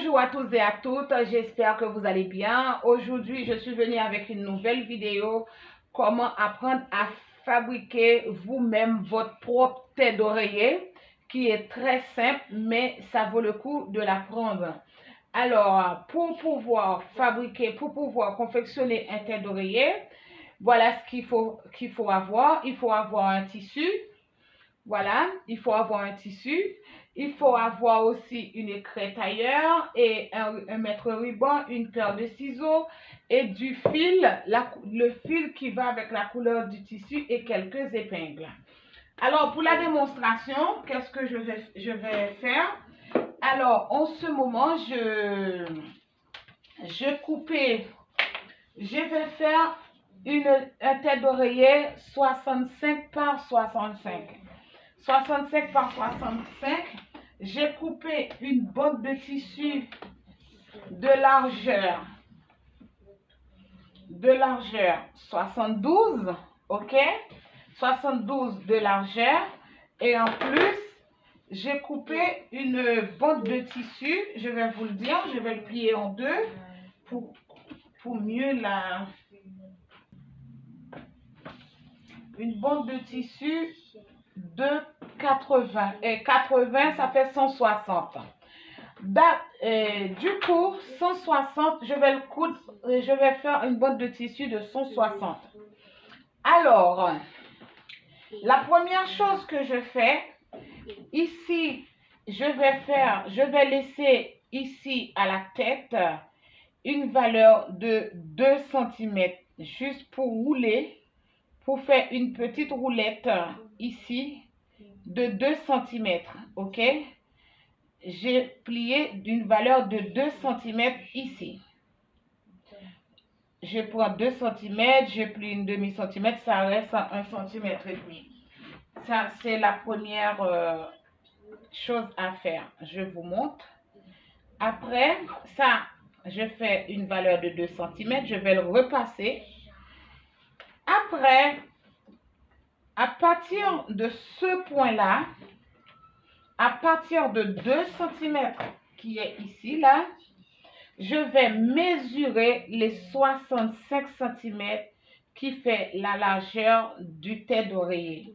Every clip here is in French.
Bonjour à tous et à toutes, j'espère que vous allez bien. Aujourd'hui, je suis venue avec une nouvelle vidéo, comment apprendre à fabriquer vous-même votre propre tête d'oreiller, qui est très simple, mais ça vaut le coup de l'apprendre. Alors, pour pouvoir confectionner un tête d'oreiller, voilà ce qu'il faut avoir. Il faut avoir un tissu. Voilà, il faut avoir un tissu. Il faut avoir aussi une écré-tailleur et un mètre ruban, une paire de ciseaux et du fil, le fil qui va avec la couleur du tissu et quelques épingles. Alors, pour la démonstration, qu'est-ce que je vais faire? Alors, en ce moment, je vais faire un tête d'oreiller 65 par 65. 65 par 65, j'ai coupé une bande de tissu de largeur 72, ok? 72 de largeur. Et en plus, j'ai coupé une bande de tissu, je vais vous le dire, je vais le plier en deux pour mieux la... Une bande de tissu de 80 et 80 ça fait 160. Du coup 160 je vais le coudre, je vais faire une bande de tissu de 160. Alors la première chose que je fais ici, je vais laisser ici à la tête une valeur de 2 cm juste pour rouler, pour faire une petite roulette ici de 2 cm, ok? J'ai plié d'une valeur de 2 cm ici. Je prends 2 cm, je plie une demi-centimètre, ça reste à 1,5 cm. Ça, c'est la première chose à faire. Je vous montre. Après, ça, je fais une valeur de 2 cm, je vais le repasser. Après, à partir de ce point-là, à partir de 2 cm qui est ici, là, je vais mesurer les 65 cm qui fait la largeur du tête d'oreiller.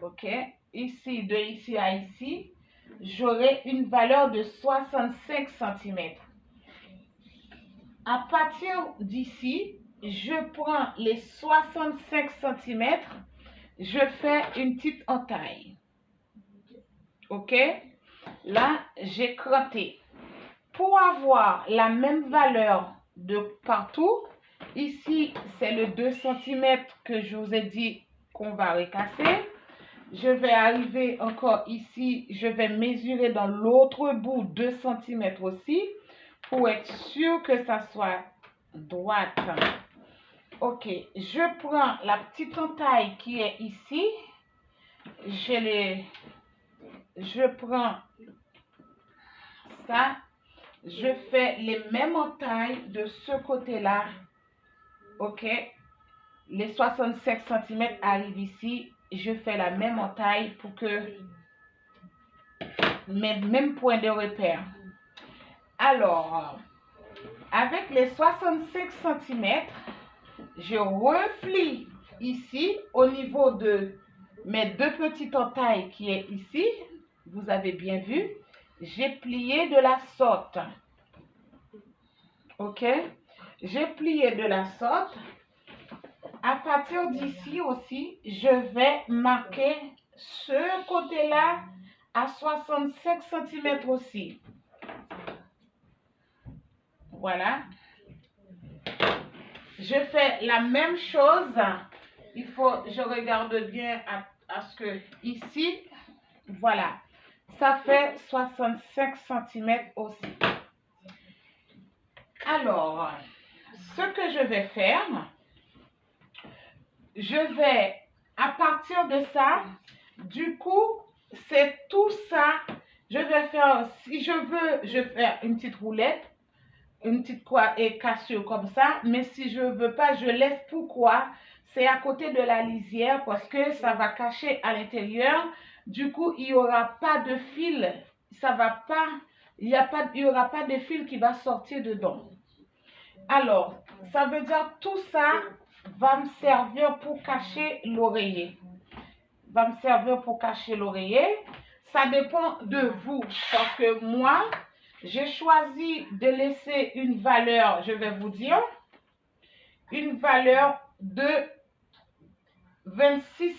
Ok, ici, de ici à ici, j'aurai une valeur de 65 cm. À partir d'ici, je prends les 65 cm, je fais une petite entaille. Ok? Là, j'ai crotté. Pour avoir la même valeur de partout, ici, c'est le 2 cm que je vous ai dit qu'on va recasser. Je vais arriver encore ici, je vais mesurer dans l'autre bout 2 cm aussi, pour être sûr que ça soit droite. Ok, je prends la petite entaille qui est ici, je prends ça, je fais les mêmes entailles de ce côté-là, ok, les 65 cm arrivent ici, je fais la même entaille pour que, même point de repère. Alors, avec les 65 cm, je replie ici au niveau de mes deux petites entailles qui est ici. Vous avez bien vu, j'ai plié de la sorte. Ok, j'ai plié de la sorte. À partir d'ici aussi, je vais marquer ce côté-là à 65 cm aussi. Voilà. Je fais la même chose. Je regarde bien à ce que ici, voilà, ça fait 65 cm aussi. Alors, ce que je vais faire, je vais, à partir de ça, du coup, c'est tout ça. Je vais faire, si je veux, je fais une petite roulette, une petite croix et cassure comme ça. Mais si je veux pas, je laisse. Pourquoi? C'est à côté de la lisière parce que ça va cacher à l'intérieur. Du coup, il n'y aura pas de fil ça va pas, il y aura pas de fil qui va sortir dedans. Alors, ça veut dire tout ça va me servir pour cacher l'oreiller. Va me servir pour cacher l'oreiller. Ça dépend de vous. Parce que moi, j'ai choisi de laisser une valeur, je vais vous dire, une valeur de 25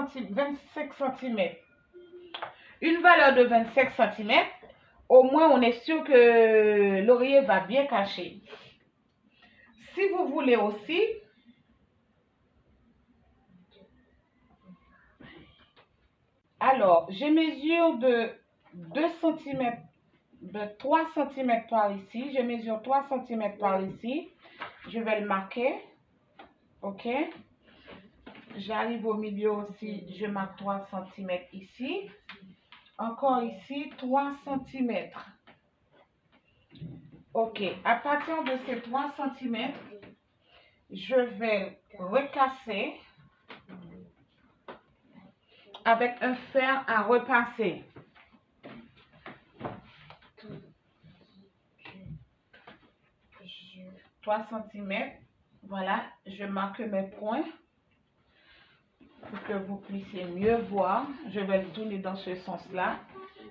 cm. Une valeur de 25 cm, au moins on est sûr que l'oreiller va bien cacher. Si vous voulez aussi, alors je mesure de 2 cm, de 3 cm par ici. Je mesure 3 cm par ici. Je vais le marquer. Ok. J'arrive au milieu aussi, je marque 3 cm ici. Encore ici, 3 cm. Ok, à partir de ces 3 cm, je vais recasser avec un fer à repasser. « 3 cm. Voilà, je marque mes points pour que vous puissiez mieux voir. Je vais le tourner dans ce sens-là.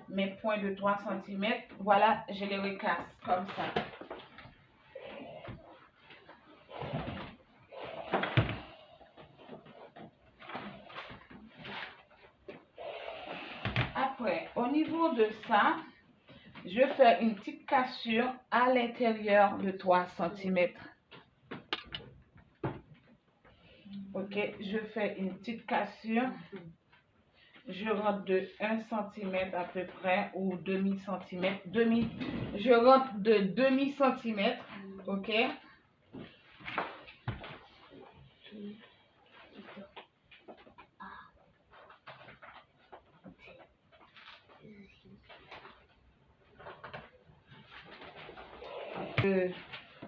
Mes points de 3 cm, voilà, je les recasse comme ça. Après, au niveau de ça, je fais une petite cassure à l'intérieur de 3 cm. Ok, je fais une petite cassure. Je rentre de 1 cm à peu près ou demi centimètre. Je rentre de demi centimètre. Ok.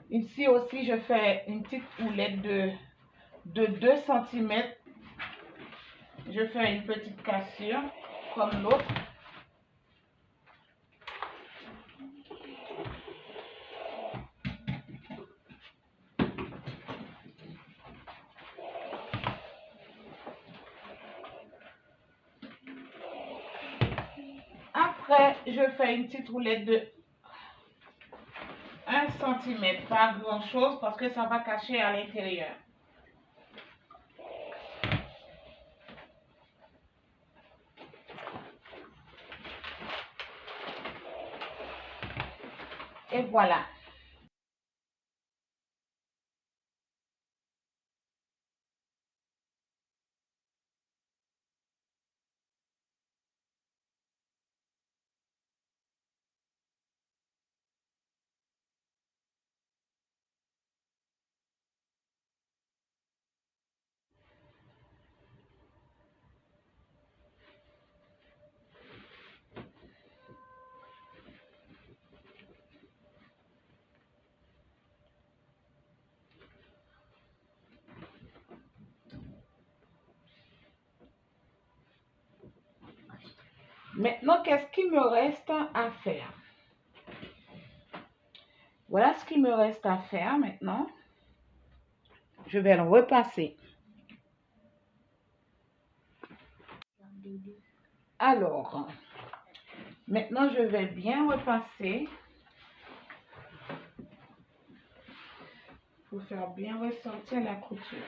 Ici aussi, je fais une petite houlette de 2 cm. Je fais une petite cassure comme l'autre. Après, je fais une petite roulette de 1 cm, pas grand chose parce que ça va cacher à l'intérieur. Et voilà. Maintenant, qu'est-ce qu'il me reste à faire? Voilà ce qu'il me reste à faire maintenant. Je vais le repasser. Alors, maintenant, je vais bien repasser pour faire bien ressortir la couture.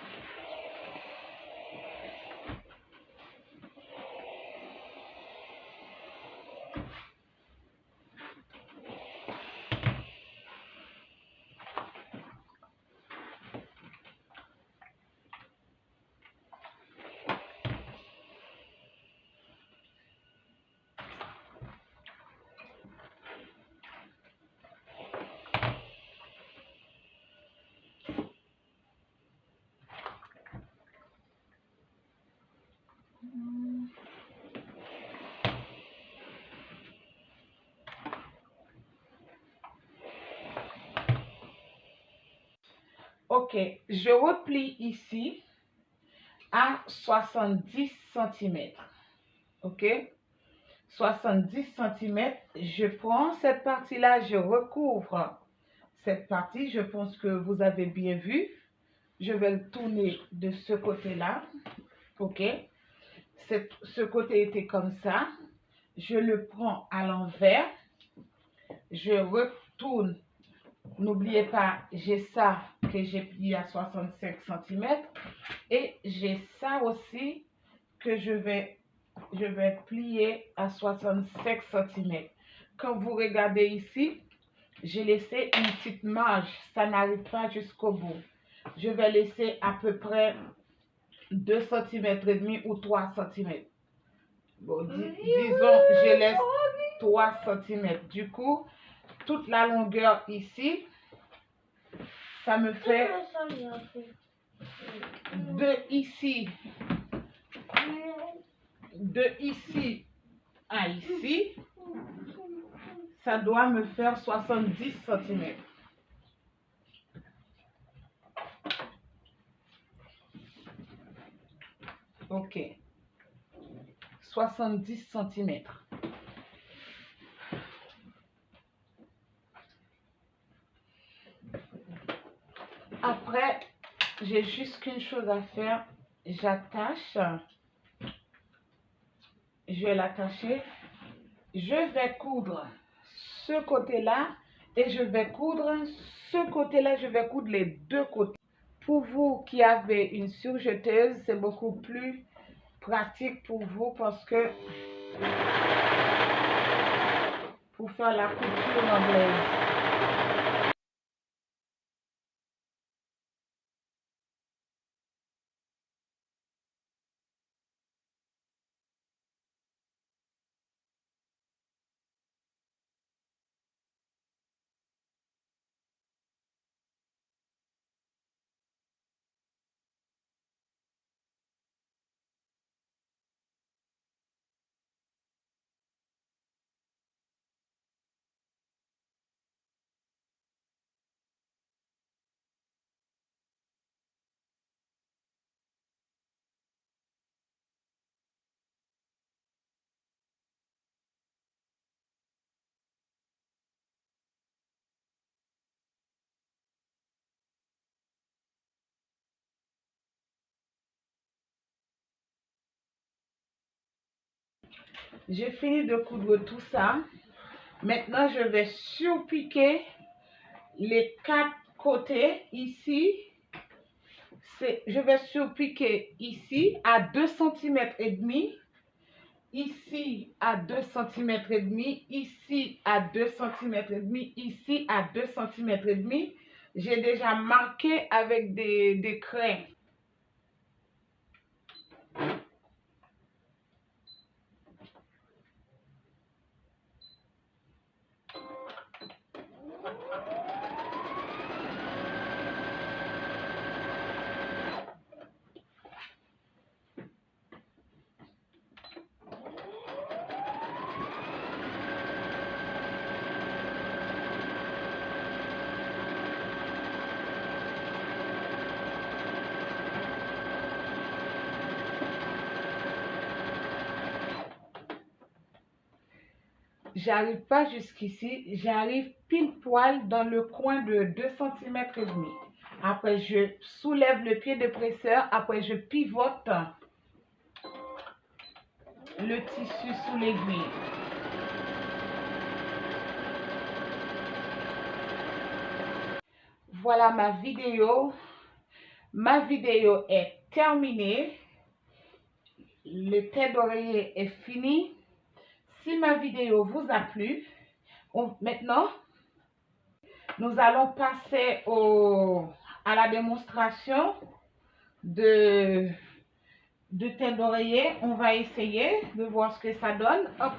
Ok, je replie ici à 70 cm. Ok, 70 cm. Je prends cette partie-là, je recouvre cette partie. Je pense que vous avez bien vu. Je vais le tourner de ce côté-là. OK. Ce côté était comme ça. Je le prends à l'envers. Je retourne. N'oubliez pas, j'ai ça que j'ai plié à 65 cm. Et j'ai ça aussi que je vais plier à 65 cm. Quand vous regardez ici, j'ai laissé une petite marge. Ça n'arrive pas jusqu'au bout. Je vais laisser à peu près 2 cm et demi ou 3 cm. Bon, disons, je laisse 3 cm. Du coup, toute la longueur ici, ça me fait de ici à ici, ça doit me faire 70 cm. OK. 70 cm. Après, j'ai juste qu'une chose à faire. J'attache. Je vais l'attacher. Je vais coudre ce côté-là et je vais coudre ce côté-là. Je vais coudre les deux côtés. Pour vous qui avez une surjeteuse, c'est beaucoup plus pratique pour vous parce que pour faire la couture anglaise. J'ai fini de coudre tout ça. Maintenant, je vais surpiquer les 4 côtés ici. Je vais surpiquer ici à 2 cm et demi. Ici à 2 cm et demi. Ici à 2 cm et demi. Ici à 2 cm et demi. J'ai déjà marqué avec des craies. J'arrive pas jusqu'ici, j'arrive pile poil dans le coin de 2 cm et demi. Après, je soulève le pied de presseur, après je pivote le tissu sous l'aiguille. Voilà ma vidéo. Ma vidéo est terminée. Le tête d'oreiller est fini. Si ma vidéo vous a plu, maintenant, nous allons passer à la démonstration de tête d'oreiller. On va essayer de voir ce que ça donne. Hop.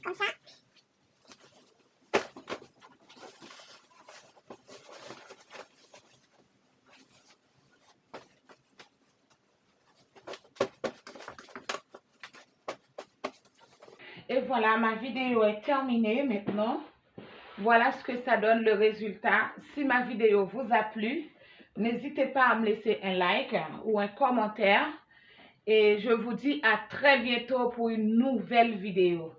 Comme ça. Et voilà, ma vidéo est terminée maintenant. Voilà ce que ça donne le résultat. Si ma vidéo vous a plu, n'hésitez pas à me laisser un like ou un commentaire. Et je vous dis à très bientôt pour une nouvelle vidéo.